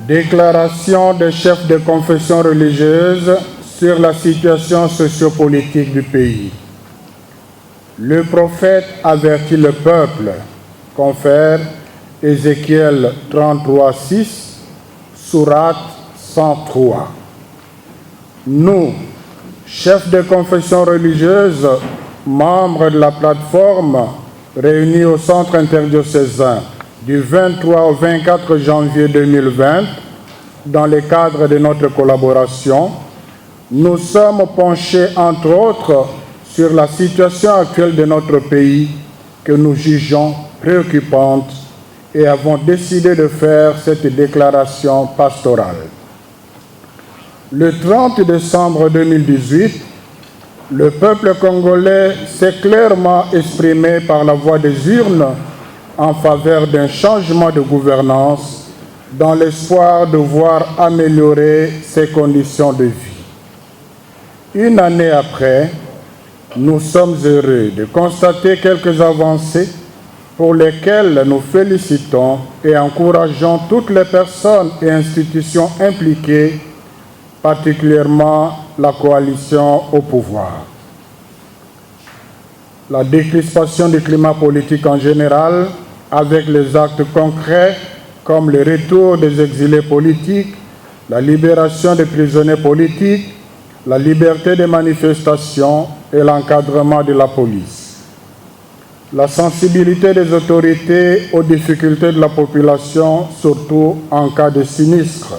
Déclaration des chefs de confession religieuse sur la situation sociopolitique du pays. Le prophète avertit le peuple, confère Ézéchiel 33:6, sourate 103. Nous, chefs de confession religieuse, membres de la plateforme réunis au centre interdiocésain du 23 au 24 janvier 2020, dans le cadre de notre collaboration, nous sommes penchés, entre autres, sur la situation actuelle de notre pays que nous jugeons préoccupante et avons décidé de faire cette déclaration pastorale. Le 30 décembre 2018, le peuple congolais s'est clairement exprimé par la voie des urnes en faveur d'un changement de gouvernance dans l'espoir de voir améliorer ses conditions de vie. Une année après, nous sommes heureux de constater quelques avancées pour lesquelles nous félicitons et encourageons toutes les personnes et institutions impliquées, particulièrement la coalition au pouvoir. La décrispation du climat politique en général, avec les actes concrets comme le retour des exilés politiques, la libération des prisonniers politiques, la liberté des manifestations et l'encadrement de la police. La sensibilité des autorités aux difficultés de la population, surtout en cas de sinistre.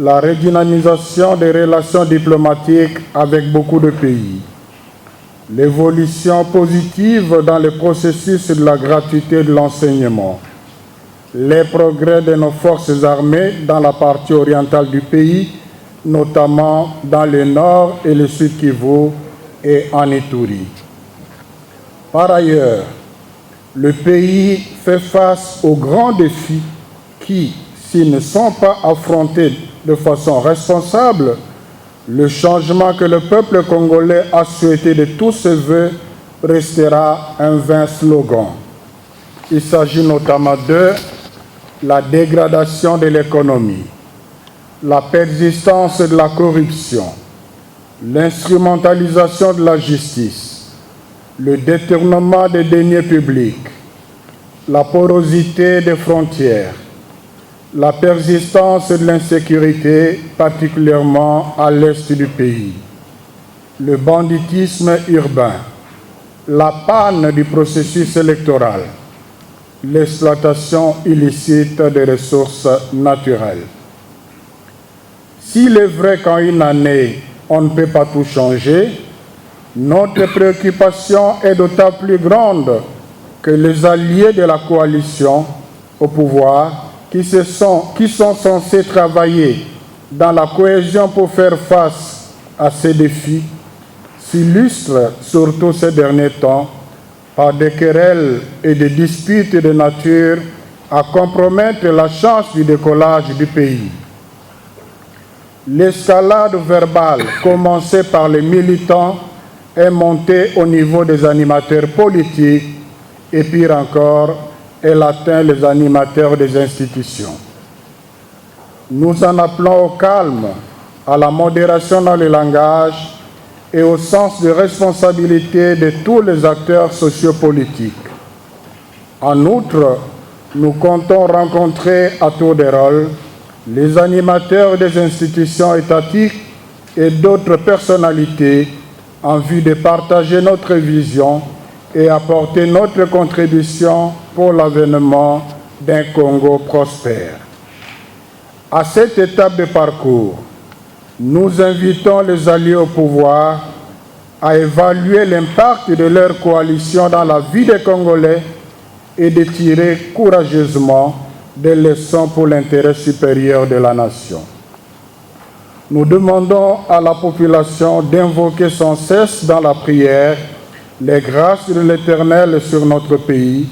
La redynamisation des relations diplomatiques avec beaucoup de pays. L'évolution positive dans le processus de la gratuité de l'enseignement. Les progrès de nos forces armées dans la partie orientale du pays, notamment dans le nord et le sud Kivu et en Ituri. Par ailleurs, le pays fait face aux grands défis qui, s'ils ne sont pas affrontés de façon responsable, le changement que le peuple congolais a souhaité de tous ses voeux restera un vain slogan. Il s'agit notamment de la dégradation de l'économie, la persistance de la corruption, l'instrumentalisation de la justice, le détournement des deniers publics, la porosité des frontières, la persistance de l'insécurité, particulièrement à l'est du pays, le banditisme urbain, la panne du processus électoral, l'exploitation illicite des ressources naturelles. S'il est vrai qu'en une année, on ne peut pas tout changer, notre préoccupation est d'autant plus grande que les alliés de la coalition au pouvoir qui sont censés travailler dans la cohésion pour faire face à ces défis s'illustrent, surtout ces derniers temps, par des querelles et des disputes de nature à compromettre la chance du décollage du pays. L'escalade verbale commencée par les militants est montée au niveau des animateurs politiques et pire encore, elle atteint les animateurs des institutions. Nous en appelons au calme, à la modération dans le langage et au sens de responsabilité de tous les acteurs sociopolitiques. En outre, nous comptons rencontrer à tour de rôle les animateurs des institutions étatiques et d'autres personnalités en vue de partager notre vision et apporter notre contribution pour l'avènement d'un Congo prospère. À cette étape de parcours, nous invitons les alliés au pouvoir à évaluer l'impact de leur coalition dans la vie des Congolais et de tirer courageusement des leçons pour l'intérêt supérieur de la nation. Nous demandons à la population d'invoquer sans cesse dans la prière les grâces de l'Éternel sur notre pays,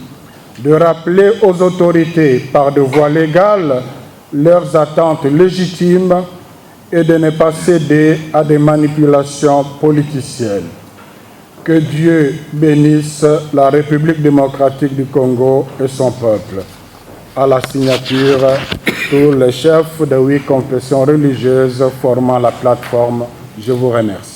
de rappeler aux autorités par de voies légales leurs attentes légitimes et de ne pas céder à des manipulations politiciennes. Que Dieu bénisse la République démocratique du Congo et son peuple. à la signature tous les chefs de 8 confessions religieuses formant la plateforme. Je vous remercie.